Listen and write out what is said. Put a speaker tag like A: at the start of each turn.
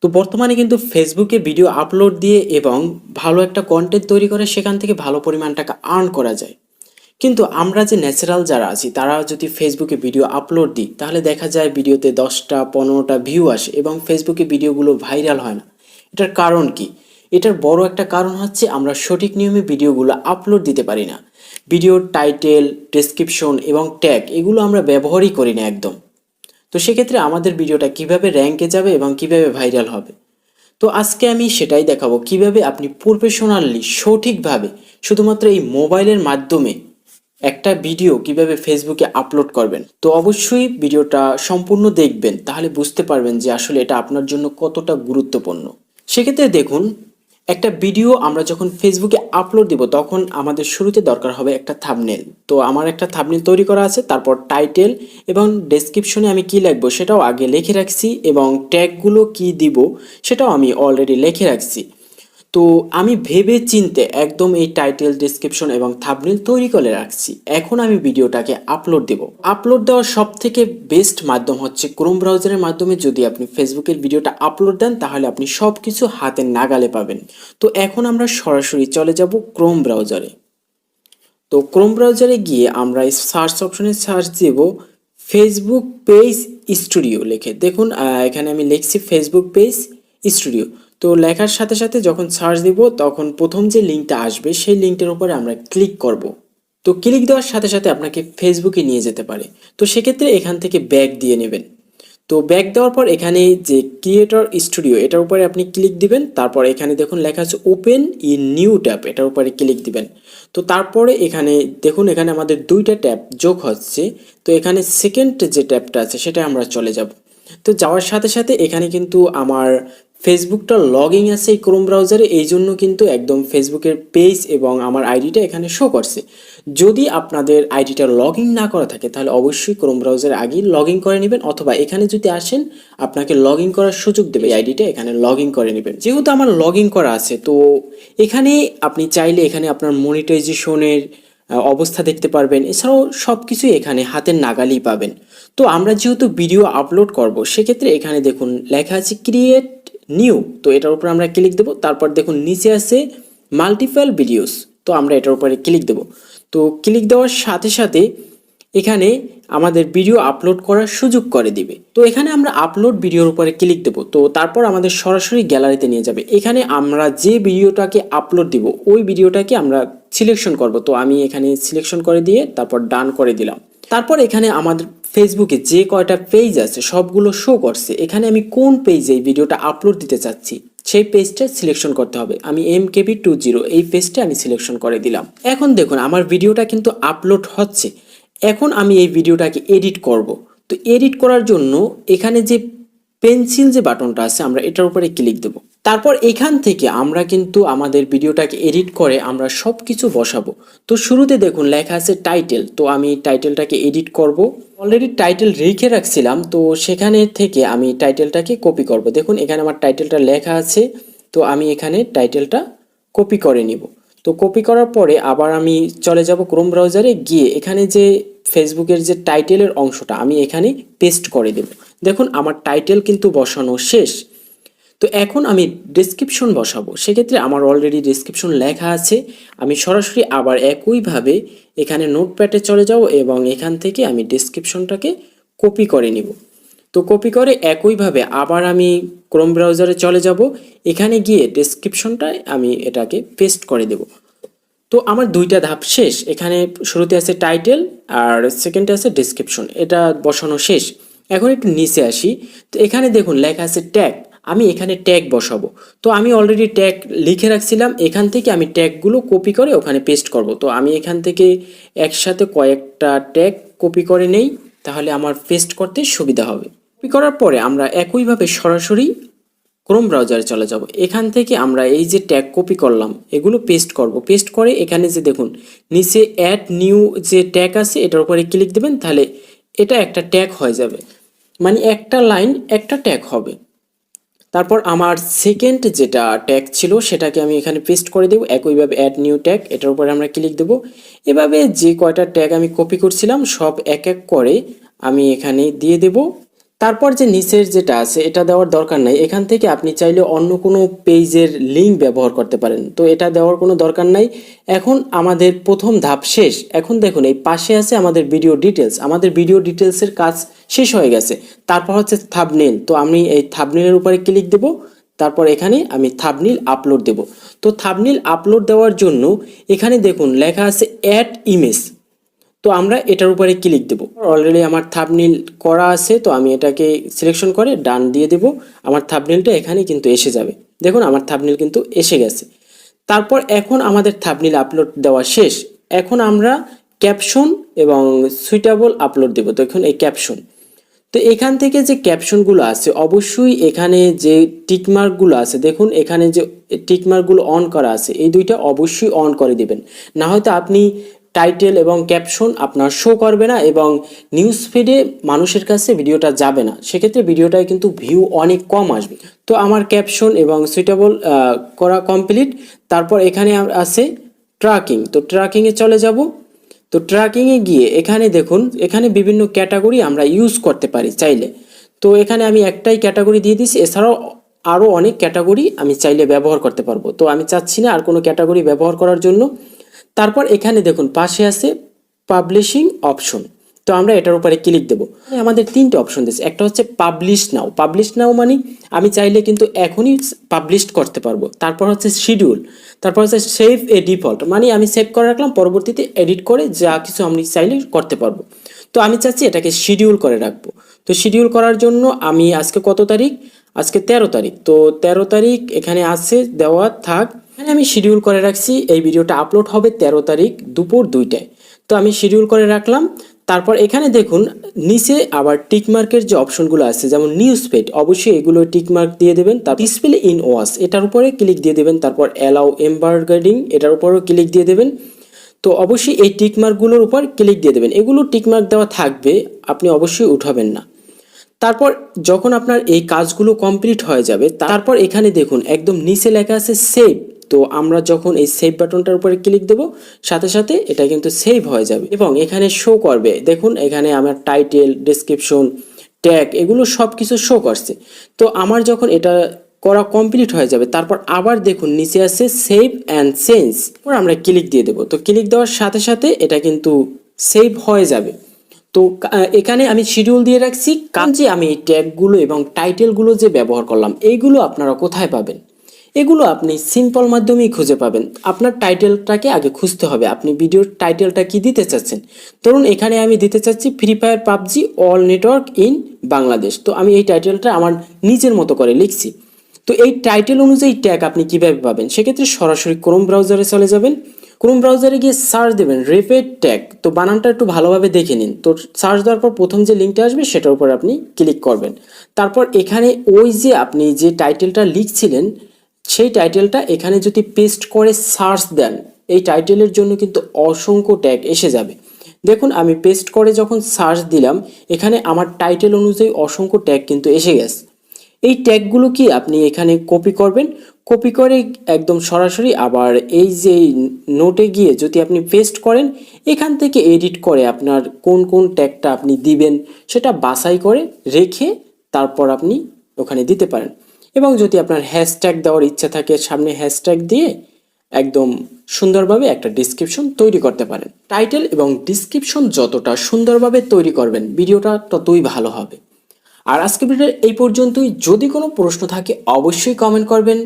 A: তো বর্তমানে কিন্তু ফেসবুকে ভিডিও আপলোড দিয়ে এবং ভালো একটা কন্টেন্ট তৈরি করে সেখান থেকে ভালো পরিমাণ টাকা আর্ন করা যায়। কিন্তু আমরা যে ন্যাচারাল যারা আছি তারা যদি ফেসবুকে ভিডিও আপলোড দিই তাহলে দেখা যায় ভিডিওতে 10টা 15টা ভিউ আসে এবং ফেসবুকে ভিডিওগুলো ভাইরাল হয় না। এটার কারণ কি? এটার বড় একটা কারণ হচ্ছে আমরা সঠিক নিয়মে ভিডিওগুলো আপলোড দিতে পারি না। ভিডিওর টাইটেল, ডেসক্রিপশন এবং ট্যাগ এগুলো আমরা ব্যবহারই করি না একদম। তো সেক্ষেত্রে আমাদের ভিডিওটা কিভাবে র্যাঙ্কে যাবে এবং কিভাবে ভাইরাল হবে। তো আজকে আমি সেটাই দেখাবো কিভাবে আপনি প্রফেশনালি সঠিকভাবে শুধুমাত্র এই মোবাইলের মাধ্যমে একটা ভিডিও কিভাবে ফেসবুকে আপলোড করবেন। তো অবশ্যই ভিডিওটা সম্পূর্ণ দেখবেন, তাহলে বুঝতে পারবেন যে আসলে এটা আপনার জন্য কতটা গুরুত্বপূর্ণ। সেক্ষেত্রে দেখুন, একটা ভিডিও আমরা যখন ফেসবুকে আপলোড দিব তখন আমাদের শুরুতে দরকার হবে একটা থাম্বনেল। তো আমার একটা থাম্বনেল তৈরি করা আছে, তারপর টাইটেল এবং ডেসক্রিপশনে আমি কি লিখবো সেটাও আগে লিখে রাখছি এবং ট্যাগগুলো কি দিব সেটাও আমি অলরেডি লিখে রাখছি। তো আমি ভেবে চিন্তে একদম এই টাইটেল, ডেসক্রিপশন এবং থাম্বনেল তৈরি করে রাখছি। এখন আমি ভিডিওটাকে আপলোড দেব। আপলোড দেওয়ার সব থেকে বেস্ট মাধ্যম হচ্ছে ক্রোম ব্রাউজারের মাধ্যমে। যদি আপনি ফেসবুকের ভিডিওটা আপলোড দেন তাহলে আপনি সব কিছু হাতের নাগালে পাবেন। তো এখন আমরা সরাসরি চলে যাব ক্রোম ব্রাউজারে। তো ক্রোম ব্রাউজারে গিয়ে আমরা সার্চ অপশনে সার্চ দেব ফেসবুক পেজ স্টুডিও লিখে। দেখুন এখানে আমি লিখছি ফেসবুক পেজ স্টুডিও। তো লেখার সাথে সাথে যখন সার্চ দিব তখন প্রথম যে লিঙ্কটা আসবে সেই লিঙ্কটার উপরে আমরা ক্লিক করব। তো ক্লিক দেওয়ার সাথে সাথে আপনাকে ফেসবুকে নিয়ে যেতে পারে। তো সেক্ষেত্রে এখান থেকে ব্যাক দিয়ে নেবেন। তো ব্যাক দেওয়ার পর এখানে যে ক্রিয়েটর স্টুডিও এটার উপরে আপনি ক্লিক দিবেন। তারপর এখানে দেখুন লেখা আছে ওপেন ইন নিউ ট্যাব, এটার উপরে ক্লিক দিবেন। তো তারপরে এখানে দেখুন এখানে আমাদের দুইটা ট্যাব যোগ হচ্ছে। তো এখানে সেকেন্ড যে ট্যাবটা আছে সেটা আমরা চলে যাব। তো যাওয়ার সাথে সাথে এখানে কিন্তু আমার ফেসবুকটা লগইন আছে এই ক্রোম ব্রাউজারে, এই জন্য কিন্তু একদম ফেসবুকের পেজ এবং আমার আইডিটা এখানে শো করছে। যদি আপনাদের আইডিটা লগ ইন না করা থাকে তাহলে অবশ্যই ক্রোম ব্রাউজারে আগেই লগ ইন করে নেবেন, অথবা এখানে যদি আসেন আপনাকে লগ ইন করার সুযোগ দেবে, এই আইডিটা এখানে লগ ইন করে নেবেন। যেহেতু আমার লগ ইন করা আছে তো এখানে আপনি চাইলে এখানে আপনার মনিটাইজেশনের অবস্থা দেখতে পারবেন, এছাড়াও সব কিছুই এখানে হাতের নাগালেই পাবেন। তো আমরা যেহেতু ভিডিও আপলোড করব সেক্ষেত্রে এখানে দেখুন লেখা আছে ক্রিয়েট নিউ। তো এটার উপর আমরা ক্লিক দেবো। তারপর দেখুন নিচে আছে মাল্টিপল ভিডিওস, তো আমরা এটার উপরে ক্লিক দেবো। তো ক্লিক দেওয়ার সাথে সাথে এখানে আমাদের ভিডিও আপলোড করার সুযোগ করে দিবে। তো এখানে আমরা আপলোড ভিডিওর উপরে ক্লিক দেবো। তো তারপর আমাদের সরাসরি গ্যালারিতে নিয়ে যাবে। এখানে আমরা যে ভিডিওটাকে আপলোড দিব ওই ভিডিওটাকে আমরা সিলেকশন করব। তো আমি এখানে সিলেকশন করে দিয়ে তারপর ডান করে দিলাম। তারপর এখানে আমাদের ফেসবুকে যে কয়টা পেজ আছে সবগুলো শো করছে। এখানে আমি কোন পেজে এই ভিডিওটা আপলোড দিতে চাচ্ছি সেই পেজটা সিলেকশন করতে হবে। আমি MKB20 এই পেজটা আমি সিলেকশন করে দিলাম। এখন দেখুন আমার ভিডিওটা কিন্তু আপলোড হচ্ছে। এখন আমি এই ভিডিওটাকে এডিট করব। তো এডিট করার জন্য এখানে যে পেন্সিল যে বাটনটা আছে আমরা এটার উপরে ক্লিক দেব। তারপর এখান থেকে আমরা কিন্তু আমাদের ভিডিওটাকে এডিট করে আমরা সব কিছু বসাবো। তো শুরুতে দেখুন লেখা আছে টাইটেল, তো আমি টাইটেলটাকে এডিট করব। অলরেডি টাইটেল রেখে রাখছিলাম, তো সেখানে থেকে আমি টাইটেলটাকে কপি করব। দেখুন এখানে আমার টাইটেলটা লেখা আছে, তো আমি এখানে টাইটেলটা কপি করে নিব। তো কপি করার পরে আবার আমি চলে যাব ক্রোম ব্রাউজারে গিয়ে এখানে যে ফেসবুকের যে টাইটেলের অংশটা আমি এখানে পেস্ট করে দেব। দেখুন আমার টাইটেল কিন্তু বসানো শেষ। তো এখন আমি ডেসক্রিপশন বসাবো। সেক্ষেত্রে আমার অলরেডি ডেসক্রিপশন লেখা আছে। আমি সরাসরি আবার একইভাবে এখানে নোটপ্যাডে চলে যাব এবং এখান থেকে আমি ডেসক্রিপশনটাকে কপি করে নিব। তো কপি করে একইভাবে আবার আমি ক্রোম ব্রাউজারে চলে যাব। এখানে গিয়ে ডেসক্রিপশনটায় আমি এটাকে পেস্ট করে দেব। তো আমার দুইটা ধাপ শেষ। এখানে শুরুতে আছে টাইটেল আর সেকেন্ডে আছে ডেসক্রিপশন, এটা বসানো শেষ। এখন একটু নিচে আসি। তো এখানে দেখুন লেখা আছে ট্যাগ, আমি এখানে ট্যাগ বসাবো। তো আমি অলরেডি ট্যাগ লিখে রাখছিলাম, এখান থেকে আমি ট্যাগগুলো কপি করে ওখানে পেস্ট করব। তো আমি এখান থেকে একসাথে কয়েকটা ট্যাগ কপি করে নেই, তাহলে আমার পেস্ট করতে সুবিধা হবে। কপি করার পরে আমরা একইভাবে সরাসরি ক্রোম ব্রাউজারে চলে যাব। এখান থেকে আমরা এই যে ট্যাগ কপি করলাম এগুলো পেস্ট করব। পেস্ট করে এখানে যে দেখুন নিচে অ্যাড নিউ যে ট্যাগ আছে এটার উপরে ক্লিক দেবেন, তাহলে এটা একটা ট্যাগ হয়ে যাবে, মানে একটা লাইন একটা ট্যাগ হবে। তারপর আমার সেকেন্ড যেটা ট্যাগ ছিল সেটাকে আমি এখানে পেস্ট করে দেব। একইভাবে অ্যাড নিউ ট্যাগ এটার উপরে আমরা ক্লিক দেব। এভাবে যে কয়টা ট্যাগ আমি কপি করছিলাম সব এক এক করে আমি এখানে দিয়ে দেব। তারপর যে নিচের যেটা আছে এটা দেওয়ার দরকার নাই, এখান থেকে আপনি চাইলে অন্য কোনো পেজের লিঙ্ক ব্যবহার করতে পারেন, তো এটা দেওয়ার কোনো দরকার নাই। এখন আমাদের প্রথম ধাপ শেষ। এখন দেখুন এই পাশে আছে আমাদের ভিডিও ডিটেলস, আমাদের ভিডিও ডিটেলসের কাজ শেষ হয়ে গেছে। তারপর হচ্ছে থাম্বনেল, তো আমি এই থাম্বনেলের উপরে ক্লিক দেব, তারপর এখানে আমি থাম্বনেল আপলোড দেব। তো থাম্বনেল আপলোড দেওয়ার জন্য এখানে দেখুন লেখা আছে অ্যাড ইমেজ, তো আমরা এটার উপরে ক্লিক দেব। অলরেডি আমার থাম্বনেল করা আছে, তো আমি এটাকে সিলেকশন করে ডান দিয়ে দেব। আমার থাম্বনেলটা এখানে কিন্তু এসে যাবে। দেখুন আমার থাম্বনেল কিন্তু এসে গেছে। তারপর এখন আমাদের থাম্বনেল আপলোড দেওয়া শেষ। এখন আমরা ক্যাপশন এবং সুইটেবল আপলোড দেব। তো এখন এই ক্যাপশন, তো এখান থেকে যে ক্যাপশনগুলো আছে অবশ্যই এখানে যে টিকমার্কগুলো আছে, দেখুন এখানে যে টিকমার্কগুলো অন করা আছে এই দুইটা অবশ্যই অন করে দিবেন, না হয়তো আপনি টাইটেল এবং ক্যাপশন আপনার শো করবে না এবং নিউজ ফিডে মানুষের কাছে ভিডিওটা যাবে না, সেক্ষেত্রে ভিডিওটায় কিন্তু ভিউ অনেক কম আসবে। তো আমার ক্যাপশন এবং সুইটেবল করা কমপ্লিট। তারপর এখানে আছে ট্র্যাকিং, তো ট্র্যাকিংয়ে চলে যাব। তো ট্র্যাকিংয়ে গিয়ে এখানে দেখুন এখানে বিভিন্ন ক্যাটাগরি আমরা ইউজ করতে পারি চাইলে। তো এখানে আমি একটাই ক্যাটাগরি দিয়ে দিচ্ছি, এছাড়াও আরও অনেক ক্যাটাগরি আমি চাইলে ব্যবহার করতে পারবো, তো আমি চাচ্ছি না আর কোনো ক্যাটাগরি ব্যবহার করার জন্য। তারপর এখানে দেখুন পাশে আছে পাবলিশিং অপশন, তো আমরা এটার উপরে ক্লিক দেবো। আমাদের তিনটে অপশন দিচ্ছে, একটা হচ্ছে পাবলিশ নাও। পাবলিশ নাও মানে আমি চাইলে কিন্তু এখনই পাবলিশ করতে পারবো। তারপর হচ্ছে শিডিউল, তারপর হচ্ছে সেভ এ ডিফল্ট, মানে আমি সেভ করে রাখলাম, পরবর্তীতে এডিট করে যা কিছু আমি চাইলে করতে পারবো। তো আমি চাচ্ছি এটাকে শিডিউল করে রাখবো। তো শিডিউল করার জন্য আমি আজকে কত তারিখ, আজকে 13 তারিখ, তো 13 তারিখ এখানে আছে দেওয়া থাক। এখানে আমি শিডিউল করে রাখছি, এই ভিডিওটা আপলোড হবে 13 তারিখ দুপুর 2টায়। তো আমি শিডিউল করে রাখলাম। তারপর এখানে দেখুন নিচে আবার টিকমার্কের যে অপশনগুলো আছে, যেমন নিউজ ফিড, অবশ্যই এগুলো টিকমার্ক দিয়ে দেবেন। তার ডিসপ্লে ইন ওয়াচ এটার উপরে ক্লিক দিয়ে দেবেন। তারপর অ্যালাউ এমবার্গারিং এটার উপরেও ক্লিক দিয়ে দেবেন। তো অবশ্যই এই টিকমার্কগুলোর উপর ক্লিক দিয়ে দেবেন, এগুলো টিকমার্ক দেওয়া থাকবে, আপনি অবশ্যই উঠাবেন না। তারপর যখন আপনার এই কাজগুলো কমপ্লিট হয়ে যাবে, তারপর এখানে দেখুন একদম নিচে লেখা আছে সেভ। তো আমরা যখন এই সেভ বাটনটার উপরে ক্লিক দেব, সাথে সাথে এটা কিন্তু সেভ হয়ে যাবে এবং এখানে শো করবে। দেখুন এখানে আমার টাইটেল, ডেসক্রিপশন, ট্যাগ এগুলো সব কিছু শো করছে। তো আমার যখন এটা করা কমপ্লিট হয়ে যাবে, তারপর আবার দেখুন নিচে আছে সেভ অ্যান্ড চেঞ্জ, আমরা ক্লিক দিয়ে দেবো। তো ক্লিক দেওয়ার সাথে সাথে এটা কিন্তু সেভ হয়ে যাবে। তো এখানে আমি শিডিউল দিয়ে রাখছি, কারণ যে আমি এই ট্যাগগুলো এবং টাইটেলগুলো যে ব্যবহার করলাম এইগুলো আপনারা কোথায় পাবেন, এগুলো আপনি সিম্পল মাধ্যমেই খুঁজে পাবেন। আপনার টাইটেলটাকে আগে খুঁজতে হবে, আপনি ভিডিওর টাইটেলটা কি দিতে চাচ্ছেন। ধরুন এখানে আমি দিতে চাচ্ছি free fire PUBG all network in Bangladesh, তো আমি এই টাইটেলটা আমার নিজের মতো করে লিখছি। তো এই টাইটেল অনুযায়ী ট্যাগ আপনি কিভাবে পাবেন, সেক্ষেত্রে সরাসরি ক্রোম ব্রাউজারে চলে যাবেন। ক্রোম ব্রাউজারে গিয়ে সার্চ দেবেন রেপেড ট্যাগ, তো বানানটা একটু ভালোভাবে দেখে নিন। তো সার্চ দেওয়ার পর প্রথম যে লিঙ্কটা আসবে সেটার উপর আপনি ক্লিক করবেন। তারপর এখানে ওই যে আপনি যে টাইটেলটা লিখছিলেন সেই টাইটেলটা এখানে যদি পেস্ট করে সার্চ দেন, এই টাইটেলের জন্য কিন্তু অসংখ্য ট্যাগ এসে যাবে। দেখুন আমি পেস্ট করে যখন সার্চ দিলাম, এখানে আমার টাইটেল অনুযায়ী অসংখ্য ট্যাগ কিন্তু এসে গেছে। এই ট্যাগগুলো কি আপনি এখানে কপি করবেন, কপি করে একদম সরাসরি আবার এই যে নোটে গিয়ে যদি আপনি পেস্ট করেন, এখান থেকে এডিট করে আপনার কোন কোন ট্যাগটা আপনি দিবেন সেটা বাছাই করে রেখে তারপর আপনি ওখানে দিতে পারেন। এবং যদি আপনার হ্যাশট্যাগ দেওয়ার ইচ্ছা থাকে, সামনে হ্যাশট্যাগ দিয়ে একদম সুন্দরভাবে একটা ডিসক্রিপশন তৈরি করতে পারেন। টাইটেল এবং ডিসক্রিপশন যতটা সুন্দরভাবে তৈরি করবেন ভিডিওটা ততই ভালো হবে। আর আজকের ভিডিও এই পর্যন্তই। যদি কোনো প্রশ্ন থাকে অবশ্যই কমেন্ট করবেন।